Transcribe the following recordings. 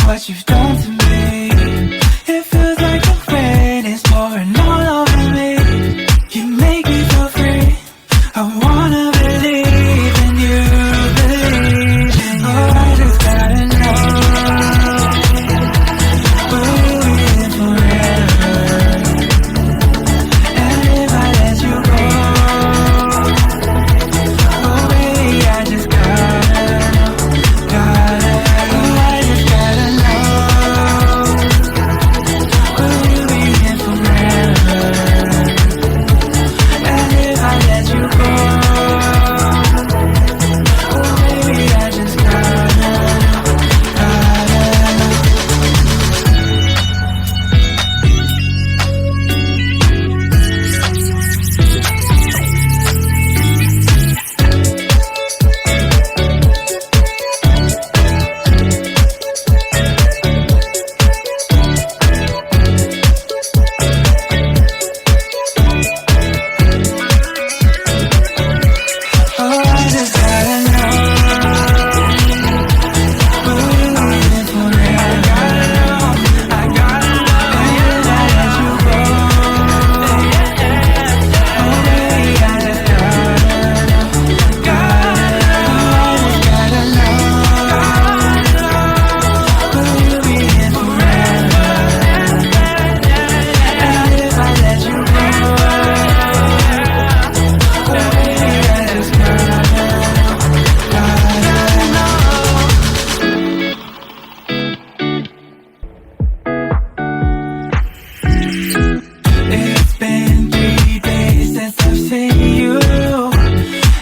what you've done to me. It feels like the rain is pouring all over me. You make me feel free. I wanna believe in you, believe in you. Oh, I just gotta know, will you be here forever? And if I let you go, oh baby, I just gotta know, oh I just gotta know, will you be here forever? And if I let you go, oh baby, I just gotta know. Oh, I just gotta know, will you be here forever? I gotta know, and if I let you go, oh baby, I just gotta know, will you be here forever? And if I let you go, oh baby, I just gotta know. It's been 3 days since I've seen you,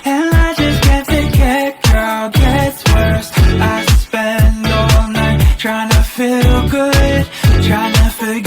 and I just can't forget, girl, gets worse. I spend all night trying to feel good, trying to forget